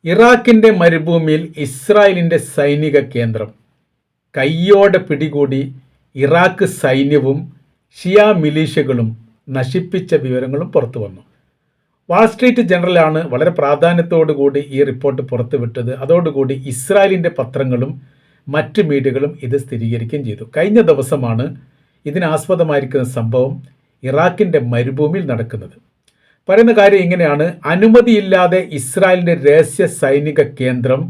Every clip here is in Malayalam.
ഇറാഖിന്റെ മരുഭൂമിയിൽ ഇസ്രായേലിന്റെ സൈനിക കേന്ദ്രം കയ്യോടെ പിടികൂടി ഇറാഖ് സൈന്യവും ഷിയ മിലീഷ്യകളും നശിപ്പിച്ച വിവരങ്ങളും പുറത്തുവന്നു. വാൾസ്ട്രീറ്റ് ജേർണലാണ് വളരെ പ്രാധാന്യത്തോടുകൂടി ഈ റിപ്പോർട്ട് പുറത്തുവിട്ടത്. അതോടുകൂടി ഇസ്രായേലിൻ്റെ പത്രങ്ങളും മറ്റ് മീഡിയകളും ഇത് സ്ഥിരീകരിക്കുകയും ചെയ്തു. കഴിഞ്ഞ ദിവസമാണ് ഇതിനാസ്പദമായിരിക്കുന്ന സംഭവം ഇറാഖിൻ്റെ മരുഭൂമിയിൽ നടക്കുന്നത്. പറയുന്ന കാര്യം ഇങ്ങനെയാണ്: അനുമതിയില്ലാതെ ഇസ്രായേലിൻ്റെ രഹസ്യ സൈനിക കേന്ദ്രം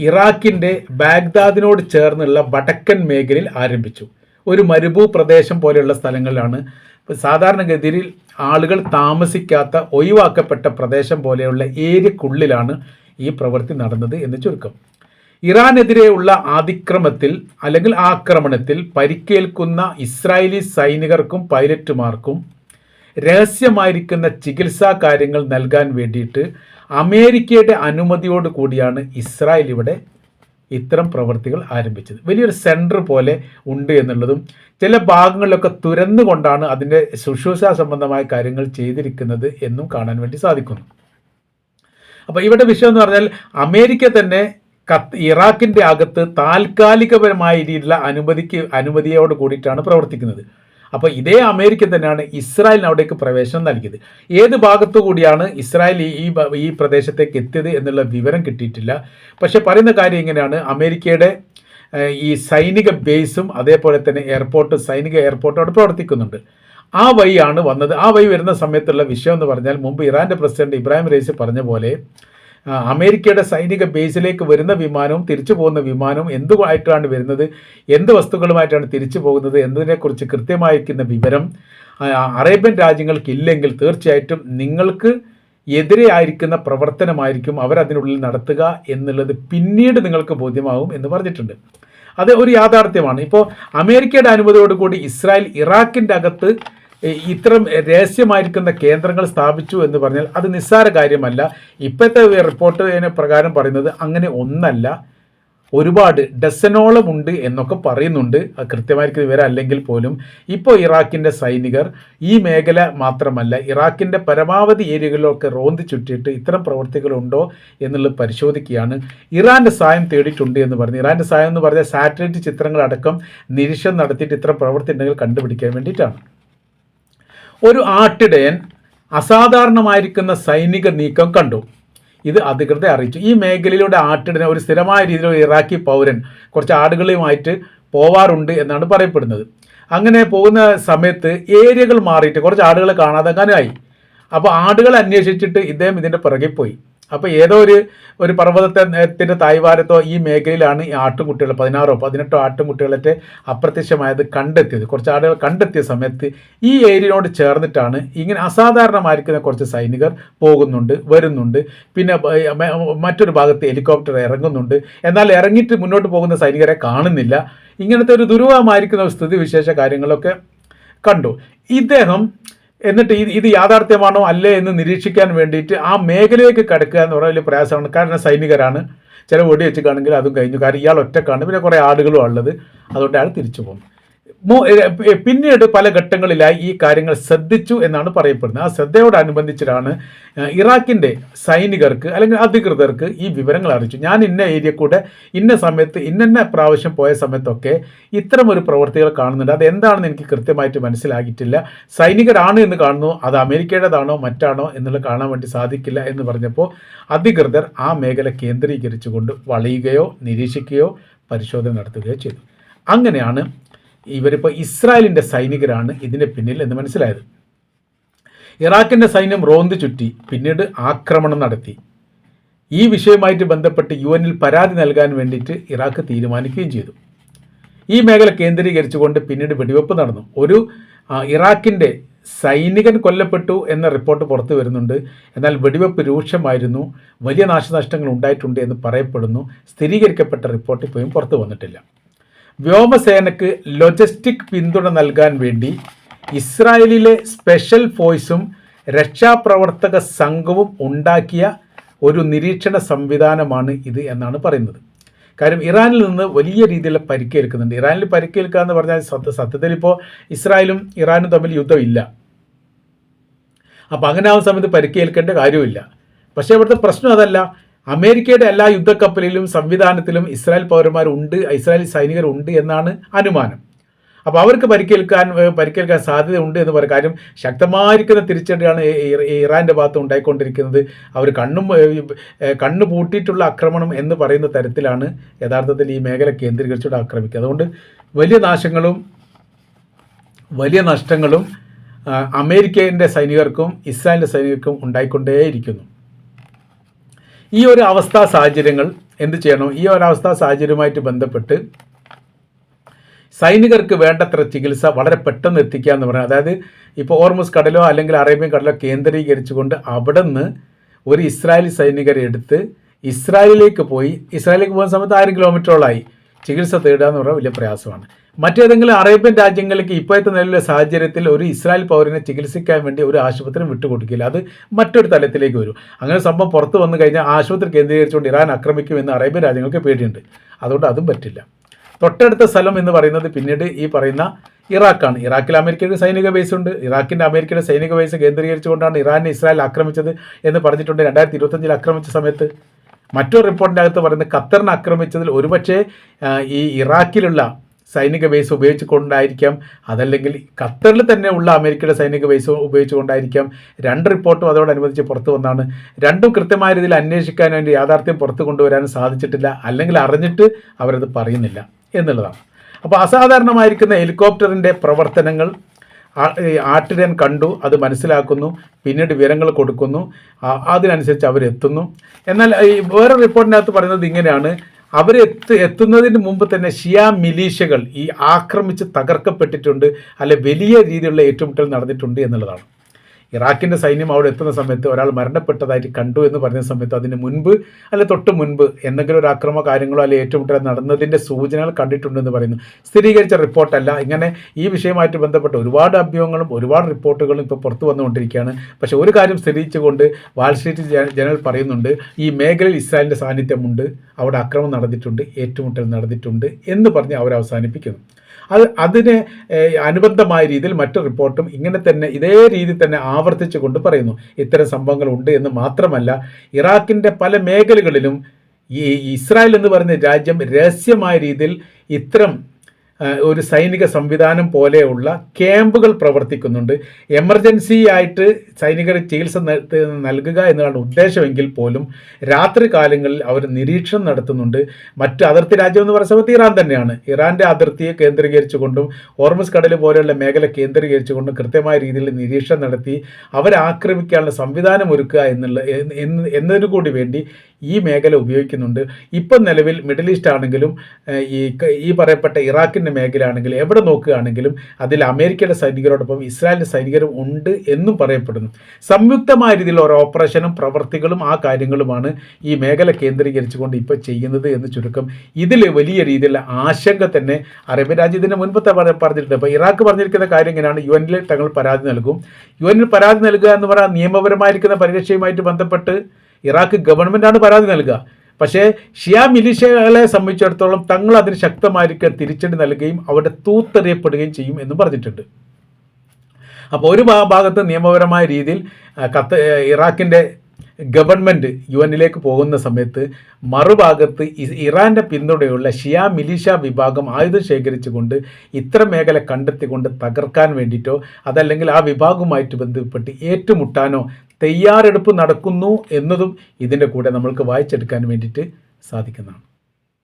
ഇറാഖിൻ്റെ ബാഗ്ദാദിനോട് ചേർന്നുള്ള വടക്കൻ മേഖലയിൽ ആരംഭിച്ചു. ഒരു മരുഭൂ പ്രദേശം പോലെയുള്ള സ്ഥലങ്ങളിലാണ്, സാധാരണഗതിയിൽ ആളുകൾ താമസിക്കാത്ത ഒഴിവാക്കപ്പെട്ട പ്രദേശം പോലെയുള്ള ഏരിയക്കുള്ളിലാണ് ഈ പ്രവൃത്തി നടന്നത് എന്ന് ചുരുക്കം. ഇറാനെതിരെയുള്ള ആക്രമണത്തിൽ പരിക്കേൽക്കുന്ന ഇസ്രായേലി സൈനികർക്കും പൈലറ്റുമാർക്കും രഹസ്യമായിരിക്കുന്ന ചികിത്സാ കാര്യങ്ങൾ നൽകാൻ വേണ്ടിയിട്ട് അമേരിക്കയുടെ അനുമതിയോട് കൂടിയാണ് ഇസ്രായേൽ ഇവിടെ ഇത്തരം പ്രവൃത്തികൾ ആരംഭിച്ചത്. വലിയൊരു സെൻറ്റർ പോലെ ഉണ്ട് എന്നുള്ളതും ചില ഭാഗങ്ങളിലൊക്കെ തുരന്നുകൊണ്ടാണ് അതിൻ്റെ ശുശ്രൂഷ സംബന്ധമായ കാര്യങ്ങൾ ചെയ്തിരിക്കുന്നത് എന്നും കാണാൻ വേണ്ടി സാധിക്കുന്നു. അപ്പോൾ ഇവിടെ വിഷയം എന്ന് പറഞ്ഞാൽ അമേരിക്ക തന്നെ ഇറാഖിൻ്റെ അകത്ത് താൽക്കാലികപരമായ രീതിയിലുള്ള അനുമതിയോട് കൂടിയിട്ടാണ് പ്രവർത്തിക്കുന്നത്. അപ്പോൾ ഇതേ അമേരിക്ക തന്നെയാണ് ഇസ്രായേലിന് അവിടേക്ക് പ്രവേശനം നൽകിയത്. ഏത് ഭാഗത്തു കൂടിയാണ് ഇസ്രായേൽ ഈ പ്രദേശത്തേക്ക് എത്തിയത് എന്നുള്ള വിവരം കിട്ടിയിട്ടില്ല. പക്ഷെ പറയുന്ന കാര്യം ഇങ്ങനെയാണ്: അമേരിക്കയുടെ ഈ സൈനിക ബേസും അതേപോലെ തന്നെ സൈനിക എയർപോർട്ടും അവിടെ പ്രവർത്തിക്കുന്നുണ്ട്. ആ വഴിയാണ് വന്നത്. ആ വഴി വരുന്ന സമയത്തുള്ള വിഷയം എന്ന് പറഞ്ഞാൽ, മുമ്പ് ഇറാൻ്റെ പ്രസിഡന്റ് ഇബ്രാഹിം റൈസി പറഞ്ഞ പോലെ അമേരിക്കയുടെ സൈനിക ബേസിലേക്ക് വരുന്ന വിമാനവും തിരിച്ചു പോകുന്ന വിമാനവും എന്തുമായിട്ടാണ് വരുന്നത്, എന്ത് വസ്തുക്കളുമായിട്ടാണ് തിരിച്ചു പോകുന്നത് എന്നതിനെക്കുറിച്ച് കൃത്യമായിരിക്കുന്ന വിവരം അറേബ്യൻ രാജ്യങ്ങൾക്ക് ഇല്ലെങ്കിൽ തീർച്ചയായിട്ടും നിങ്ങൾക്ക് എതിരെ ആയിരിക്കുന്ന പ്രവർത്തനമായിരിക്കും അവരതിനുള്ളിൽ നടത്തുക എന്നുള്ളത് പിന്നീട് നിങ്ങൾക്ക് ബോധ്യമാവും എന്ന് പറഞ്ഞിട്ടുണ്ട്. അത് ഒരു യാഥാർത്ഥ്യമാണ്. ഇപ്പോൾ അമേരിക്കയുടെ അനുമതിയോടുകൂടി ഇസ്രായേൽ ഇറാഖിൻ്റെ അകത്ത് ഇത്തരം രഹസ്യമായിരിക്കുന്ന കേന്ദ്രങ്ങൾ സ്ഥാപിച്ചു എന്ന് പറഞ്ഞാൽ അത് നിസ്സാര കാര്യമല്ല. ഇപ്പോഴത്തെ റിപ്പോർട്ടിന് പ്രകാരം പറയുന്നത് അങ്ങനെ ഒന്നല്ല, ഒരുപാട് ഡസനോളം ഉണ്ട് എന്നൊക്കെ പറയുന്നുണ്ട്. കൃത്യമായിരിക്കുന്ന വിവരം അല്ലെങ്കിൽ പോലും ഇപ്പോൾ ഇറാഖിൻ്റെ സൈനികർ ഈ മേഖല മാത്രമല്ല ഇറാഖിൻ്റെ പരമാവധി ഏരിയകളിലൊക്കെ റോന്തി ചുറ്റിയിട്ട് ഇത്തരം പ്രവർത്തികളുണ്ടോ എന്നുള്ളത് പരിശോധിക്കുകയാണ്. ഇറാൻ്റെ സഹായം തേടിയിട്ടുണ്ട് എന്ന് പറഞ്ഞു. ഇറാൻ്റെ സഹായം എന്ന് പറഞ്ഞാൽ സാറ്റലൈറ്റ് ചിത്രങ്ങളടക്കം നിരീക്ഷണം നടത്തിയിട്ട് ഇത്തരം പ്രവൃത്തി ഉണ്ടെങ്കിൽ കണ്ടുപിടിക്കാൻ വേണ്ടിയിട്ടാണ്. ഒരു ആട്ടിടയൻ അസാധാരണമായിരിക്കുന്ന സൈനിക നീക്കം കണ്ടു. ഇത് അധികൃതരെ അറിയിച്ചു. ഈ മേഖലയിലൂടെ ആട്ടിടയൻ ഒരു സ്ഥിരമായ രീതിയിൽ ഇറാഖി പൗരൻ കുറച്ച് ആടുകളുമായിട്ട് പോവാറുണ്ട് എന്നാണ് പറയപ്പെടുന്നത്. അങ്ങനെ പോകുന്ന സമയത്ത് ഏരിയകൾ മാറിയിട്ട് കുറച്ച് ആടുകളെ കാണാതെങ്ങാനായി. അപ്പോൾ ആടുകളെ അന്വേഷിച്ചിട്ട് ഇദ്ദേഹം ഇതിൻ്റെ പുറകെ പോയി. അപ്പോൾ ഏതോ ഒരു പർവ്വതത്തിൻ്റെ തായ്വാരത്തോ ഈ മേഖലയിലാണ് ഈ ആട്ടുംകുട്ടികൾ 16-18 ആട്ടുംകുട്ടികളൊക്കെ അപ്രത്യക്ഷമായത് കണ്ടെത്തിയത്. കുറച്ച് ആളുകൾ കണ്ടെത്തിയ സമയത്ത് ഈ ഏരിയയോട് ചേർന്നിട്ടാണ് ഇങ്ങനെ അസാധാരണമായിരിക്കുന്ന കുറച്ച് സൈനികർ പോകുന്നുണ്ട്, വരുന്നുണ്ട്. പിന്നെ മറ്റൊരു ഭാഗത്ത് ഹെലികോപ്റ്റർ ഇറങ്ങുന്നുണ്ട്. എന്നാൽ ഇറങ്ങിയിട്ട് മുന്നോട്ട് പോകുന്ന സൈനികരെ കാണുന്നില്ല. ഇങ്ങനത്തെ ഒരു ദുരൂഹമായിരിക്കുന്ന സ്ഥിതിവിശേഷ കാര്യങ്ങളൊക്കെ കണ്ടു. ഇദ്ദേഹം എന്നിട്ട് ഇത് യാഥാർത്ഥ്യമാണോ അല്ലേ എന്ന് നിരീക്ഷിക്കാൻ വേണ്ടിയിട്ട് ആ മേഖലയിലേക്ക് കടക്കുക എന്ന് പറഞ്ഞാൽ വലിയ പ്രയാസമാണ്. കാരണം സൈനികരാണ്, ചില വെടി വെച്ച് കാണുമെങ്കിൽ അതും കഴിഞ്ഞു. കാരണം ഇയാൾ ഒറ്റക്കാണ്, പിന്നെ കുറേ ആടുകളും ഉള്ളത്. അതുകൊണ്ട് അയാൾ തിരിച്ചു പോകും. പിന്നീട് പല ഘട്ടങ്ങളിലായി ഈ കാര്യങ്ങൾ ശ്രദ്ധിച്ചു എന്നാണ് പറയപ്പെടുന്നത്. ആ ശ്രദ്ധയോടനുബന്ധിച്ചിട്ടാണ് ഇറാഖിൻ്റെ സൈനികർക്ക് അല്ലെങ്കിൽ അധികൃതർക്ക് ഈ വിവരങ്ങൾ അറിയിച്ചു. ഞാൻ ഇന്ന ഏരിയ കൂടെ ഇന്ന സമയത്ത് ഇന്ന പ്രാവശ്യം പോയ സമയത്തൊക്കെ ഇത്തരം ഒരു പ്രവൃത്തികൾ കാണുന്നുണ്ട്. അതെന്താണെന്ന് എനിക്ക് കൃത്യമായിട്ട് മനസ്സിലാക്കിയിട്ടില്ല. സൈനികരാണ് എന്ന് കാണുന്നു, അത് അമേരിക്കയുടേതാണോ മറ്റാണോ എന്നുള്ളത് കാണാൻ വേണ്ടി സാധിക്കില്ല എന്ന് പറഞ്ഞപ്പോൾ അധികൃതർ ആ മേഖല കേന്ദ്രീകരിച്ചുകൊണ്ട് വളയുകയോ നിരീക്ഷിക്കുകയോ പരിശോധന നടത്തുകയോ ചെയ്തു. അങ്ങനെയാണ് ഇവരിപ്പോൾ ഇസ്രായേലിൻ്റെ സൈനികരാണ് ഇതിൻ്റെ പിന്നിൽ എന്ന് മനസ്സിലായത്. ഇറാഖിൻ്റെ സൈന്യം റോന്ത് ചുറ്റി പിന്നീട് ആക്രമണം നടത്തി. ഈ വിഷയവുമായിട്ട് ബന്ധപ്പെട്ട് UN പരാതി നൽകാൻ വേണ്ടിയിട്ട് ഇറാഖ് തീരുമാനിക്കുകയും ചെയ്തു. ഈ മേഖല കേന്ദ്രീകരിച്ചുകൊണ്ട് പിന്നീട് വെടിവെപ്പ് നടന്നു. ഒരു ഇറാഖിൻ്റെ സൈനികൻ കൊല്ലപ്പെട്ടു എന്ന റിപ്പോർട്ട് പുറത്തു വരുന്നുണ്ട്. എന്നാൽ വെടിവെപ്പ് രൂക്ഷമായിരുന്നു, വലിയ നാശനഷ്ടങ്ങൾ ഉണ്ടായിട്ടുണ്ട് എന്ന് പറയപ്പെടുന്നു. സ്ഥിരീകരിക്കപ്പെട്ട റിപ്പോർട്ട് ഇപ്പോഴും പുറത്തു വന്നിട്ടില്ല. വ്യോമസേനയ്ക്ക് ലോജിസ്റ്റിക് പിന്തുണ നൽകാൻ വേണ്ടി ഇസ്രായേലിലെ സ്പെഷ്യൽ ഫോഴ്സും രക്ഷാപ്രവർത്തക സംഘവും ഉണ്ടാക്കിയ ഒരു നിരീക്ഷണ സംവിധാനമാണ് ഇത് എന്നാണ് പറയുന്നത്. കാര്യം ഇറാനിൽ നിന്ന് വലിയ രീതിയിലുള്ള പരിക്കേൽക്കുന്നുണ്ട്. ഇറാനിൽ പരിക്കേൽക്കുക എന്ന് പറഞ്ഞാൽ സത്യത്തിൽ ഇപ്പോൾ ഇസ്രായേലും ഇറാനും തമ്മിൽ യുദ്ധമില്ല. അപ്പോൾ അങ്ങനെ ആവുന്ന സമയത്ത് പരിക്കേൽക്കേണ്ട കാര്യമില്ല. പക്ഷേ ഇവിടുത്തെ പ്രശ്നം അതല്ല. അമേരിക്കയുടെ എല്ലാ യുദ്ധക്കപ്പലിലും സംവിധാനത്തിലും ഇസ്രായേൽ പൗരന്മാരുണ്ട്, ഇസ്രായേലി സൈനികരുണ്ട് എന്നാണ് അനുമാനം. അപ്പോൾ അവർക്ക് പരിക്കേൽക്കാൻ സാധ്യതയുണ്ട് എന്ന് പറയും. കാര്യം ശക്തമായിരിക്കുന്ന തിരിച്ചടിയാണ് ഇറാൻ്റെ ഭാഗത്ത് ഉണ്ടായിക്കൊണ്ടിരിക്കുന്നത്. അവർ കണ്ണു പൂട്ടിയിട്ടുള്ള ആക്രമണം എന്ന് പറയുന്ന തരത്തിലാണ് യഥാർത്ഥത്തിൽ ഈ മേഖല കേന്ദ്രീകരിച്ചുകൊണ്ട് ആക്രമിക്കുക. അതുകൊണ്ട് വലിയ നഷ്ടങ്ങളും അമേരിക്കൻ്റെ സൈനികർക്കും ഇസ്രായേലിൻ്റെ സൈനികർക്കും ഉണ്ടായിക്കൊണ്ടേയിരിക്കുന്നു. ഈ ഒരു അവസ്ഥാ സാഹചര്യങ്ങൾ എന്ത് ചെയ്യണം? ഈ ഒരു അവസ്ഥാ സാഹചര്യവുമായിട്ട് ബന്ധപ്പെട്ട് സൈനികർക്ക് വേണ്ടത്ര ചികിത്സ വളരെ പെട്ടെന്ന് എത്തിക്കുക എന്ന് പറയുന്നത്, അതായത് ഇപ്പോൾ ഹോർമുസ് കടലോ അല്ലെങ്കിൽ അറേബ്യൻ കടലോ കേന്ദ്രീകരിച്ചുകൊണ്ട് അവിടെ നിന്ന് ഒരു ഇസ്രായേലി സൈനികരെ എടുത്ത് ഇസ്രായേലിലേക്ക് പോകുന്ന സമയത്ത് 1000 കിലോമീറ്ററോളായി ചികിത്സ തേടുക എന്ന് പറഞ്ഞാൽ വലിയ പ്രയാസമാണ്. മറ്റേതെങ്കിലും അറേബ്യൻ രാജ്യങ്ങളിലേക്ക് ഇപ്പോഴത്തെ നിലവിലെ സാഹചര്യത്തിൽ ഒരു ഇസ്രായേൽ പൗരനെ ചികിത്സിക്കാൻ വേണ്ടി ഒരു ആശുപത്രി വിട്ടുകൊടുക്കില്ല. അത് മറ്റൊരു തലത്തിലേക്ക് വരും. അങ്ങനെ സംഭവം പുറത്ത് വന്നു കഴിഞ്ഞാൽ ആശുപത്രി കേന്ദ്രീകരിച്ചുകൊണ്ട് ഇറാൻ ആക്രമിക്കുമെന്ന് അറേബ്യൻ രാജ്യങ്ങൾക്ക് പേടിയുണ്ട്. അതുകൊണ്ട് അതും പറ്റില്ല. തൊട്ടടുത്ത സ്ഥലം എന്ന് പറയുന്നത് പിന്നീട് ഈ പറയുന്ന ഇറാഖാണ്. ഇറാഖിൽ അമേരിക്കയുടെ സൈനിക ബേസ് ഉണ്ട്. അമേരിക്കയുടെ സൈനിക ബേസ് കേന്ദ്രീകരിച്ചുകൊണ്ടാണ് ഇറാനെ ഇസ്രായേൽ ആക്രമിച്ചത് എന്ന് പറഞ്ഞിട്ടുണ്ട് 2025 ആക്രമിച്ച സമയത്ത്. മറ്റൊരു റിപ്പോർട്ടിൻ്റെ അകത്ത് പറയുന്നത് ഖത്തറിനെ ആക്രമിച്ചതിൽ ഒരുപക്ഷെ ഈ ഇറാഖിലുള്ള സൈനിക ബേസ് ഉപയോഗിച്ചുകൊണ്ടായിരിക്കാം, അതല്ലെങ്കിൽ ഖത്തറിൽ തന്നെ ഉള്ള അമേരിക്കയുടെ സൈനിക ബേസ് ഉപയോഗിച്ചുകൊണ്ടായിരിക്കാം. 2 റിപ്പോർട്ടും അതോടനുബന്ധിച്ച് പുറത്തു വന്നാണ്. രണ്ടും കൃത്യമായ രീതിയിൽ അന്വേഷിക്കാൻ വേണ്ടി യാഥാർത്ഥ്യം പുറത്തു കൊണ്ടുവരാനും സാധിച്ചിട്ടില്ല, അല്ലെങ്കിൽ അറിഞ്ഞിട്ട് അവരത് പറയുന്നില്ല എന്നുള്ളതാണ്. അപ്പോൾ അസാധാരണമായിരിക്കുന്ന ഹെലികോപ്റ്ററിൻ്റെ പ്രവർത്തനങ്ങൾ ആട്ടിടയൻ കണ്ടു, അത് മനസ്സിലാക്കുന്നു, പിന്നീട് വിവരങ്ങൾ കൊടുക്കുന്നു, അതിനനുസരിച്ച് അവരെത്തുന്നു. എന്നാൽ ഈ വേറെ റിപ്പോർട്ടിനകത്ത് പറയുന്നത് ഇങ്ങനെയാണ്: എത്തുന്നതിന് മുമ്പ് തന്നെ ഷിയ മിലീഷ്യകൾ ഈ ആക്രമിച്ച് തകർക്കപ്പെട്ടിട്ടുണ്ട്, അല്ലെ വലിയ രീതിയിലുള്ള ഏറ്റുമുട്ടൽ നടന്നിട്ടുണ്ട് എന്നുള്ളതാണ്. ഇറാഖിൻ്റെ സൈന്യം അവിടെ എത്തുന്ന സമയത്ത് ഒരാൾ മരണപ്പെട്ടതായിട്ട് കണ്ടു എന്ന് പറഞ്ഞ സമയത്ത് അതിന് മുൻപ് അല്ലെ തൊട്ട് മുൻപ് എന്തെങ്കിലും ഒരു ആക്രമ കാര്യങ്ങളോ അല്ലെ ഏറ്റുമുട്ടൽ നടന്നതിൻ്റെ സൂചനകൾ കണ്ടിട്ടുണ്ടെന്ന് പറയുന്നു. സ്ഥിരീകരിച്ച റിപ്പോർട്ടല്ല. ഇങ്ങനെ ഈ വിഷയമായിട്ട് ബന്ധപ്പെട്ട ഒരുപാട് അഭ്യൂഹങ്ങളും ഒരുപാട് റിപ്പോർട്ടുകളും ഇപ്പോൾ പുറത്തു വന്നുകൊണ്ടിരിക്കുകയാണ്. പക്ഷേ ഒരു കാര്യം സ്ഥിരീകരിച്ചുകൊണ്ട് വാൾ സ്ട്രീറ്റ് ജേണൽ പറയുന്നുണ്ട്, ഈ മേഖലയിൽ ഇസ്രായേലിൻ്റെ സാന്നിധ്യമുണ്ട്, അവിടെ ആക്രമണം നടന്നിട്ടുണ്ട്, ഏറ്റുമുട്ടൽ നടന്നിട്ടുണ്ട് എന്ന് പറഞ്ഞ് അവർ അവസാനിപ്പിക്കുന്നു. അതിന് അനുബന്ധമായ രീതിയിൽ മറ്റു റിപ്പോർട്ടും ഇങ്ങനെ തന്നെ ഇതേ രീതിയിൽ തന്നെ ആവർത്തിച്ചു കൊണ്ട് പറയുന്നു. ഇത്തരം സംഭവങ്ങൾ ഉണ്ട് എന്ന് മാത്രമല്ല, ഇറാഖിൻ്റെ പല മേഖലകളിലും ഈ ഇസ്രായേൽ എന്ന് പറയുന്ന രാജ്യം രഹസ്യമായ രീതിയിൽ ഇത്തരം ഒരു സൈനിക സംവിധാനം പോലെയുള്ള ക്യാമ്പുകൾ പ്രവർത്തിക്കുന്നുണ്ട്. എമർജൻസി ആയിട്ട് സൈനികർ ചികിത്സ നൽകുക എന്നതാണ് ഉദ്ദേശമെങ്കിൽ പോലും രാത്രി കാലങ്ങളിൽ അവർ നിരീക്ഷണം നടത്തുന്നുണ്ട്. മറ്റ് അതിർത്തി രാജ്യം എന്ന് പറയുന്ന സമയത്ത് ഇറാൻ തന്നെയാണ്. ഇറാൻ്റെ അതിർത്തിയെ കേന്ദ്രീകരിച്ചുകൊണ്ടും ഹോർമുസ് കടൽ പോലെയുള്ള മേഖല കേന്ദ്രീകരിച്ചുകൊണ്ടും കൃത്യമായ രീതിയിൽ നിരീക്ഷണം നടത്തി അവരെ ആക്രമിക്കാനുള്ള സംവിധാനം ഒരുക്കുക എന്നതിനു കൂടി വേണ്ടി ഈ മേഖല ഉപയോഗിക്കുന്നുണ്ട്. ഇപ്പം നിലവിൽ മിഡിൽ ഈസ്റ്റ് ആണെങ്കിലും ഈ പറയപ്പെട്ട ഇറാഖിൻ്റെ മേഖല ആണെങ്കിലും എവിടെ നോക്കുകയാണെങ്കിലും അതിൽ അമേരിക്കയുടെ സൈനികരോടൊപ്പം ഇസ്രായേലിൻ്റെ സൈനികരും ഉണ്ട് എന്നും പറയപ്പെടുന്നു. സംയുക്തമായ രീതിയിലുള്ള ഒരു ഓപ്പറേഷനും പ്രവർത്തികളും ആ കാര്യങ്ങളുമാണ് ഈ മേഖല കേന്ദ്രീകരിച്ചുകൊണ്ട് ഇപ്പോൾ ചെയ്യുന്നത് എന്ന് ചുരുക്കം. ഇതിൽ വലിയ രീതിയിലുള്ള ആശങ്ക തന്നെ അറേബ്യൻ രാജ്യത്തിൻ്റെ മുൻപത്തെ പറഞ്ഞിട്ടുണ്ട്. അപ്പോൾ ഇറാഖ് പറഞ്ഞിരിക്കുന്ന കാര്യം ഇങ്ങനെയാണ്: UN തങ്ങൾ പരാതി നൽകും. UN പരാതി നൽകുക എന്ന് പറഞ്ഞാൽ നിയമപരമായിരിക്കുന്ന പരിരക്ഷയുമായിട്ട് ബന്ധപ്പെട്ട് ഇറാഖ് ഗവൺമെൻറ്റാണ് പരാതി നൽകുക. പക്ഷേ ഷിയ മിലിഷ്യകളെ സംബന്ധിച്ചിടത്തോളം തങ്ങൾ അതിന് ശക്തമായിരിക്കും തിരിച്ചടി നൽകുകയും അവിടെ തൂത്തെറിയപ്പെടുകയും ചെയ്യും എന്ന് പറഞ്ഞിട്ടുണ്ട്. അപ്പോൾ ഒരു ഭാഗത്ത് നിയമപരമായ രീതിയിൽ ഇറാഖിൻ്റെ ഗവൺമെൻറ് UN പോകുന്ന സമയത്ത് മറുഭാഗത്ത് ഇറാൻ്റെ പിന്തുണയുള്ള ഷിയ മിലിഷ്യ വിഭാഗം ആയുധം ശേഖരിച്ചുകൊണ്ട് ഇത്തരം മേഖല കണ്ടെത്തിക്കൊണ്ട് തകർക്കാൻ വേണ്ടിയിട്ടോ അതല്ലെങ്കിൽ ആ വിഭാഗവുമായിട്ട് ബന്ധപ്പെട്ട് ഏറ്റുമുട്ടാനോ തയ്യാറെടുപ്പ് നടക്കുന്നു എന്നതും ഇതിൻ്റെ കൂടെ നമ്മൾക്ക് വായിച്ചെടുക്കാൻ വേണ്ടിയിട്ട് സാധിക്കുന്നതാണ്.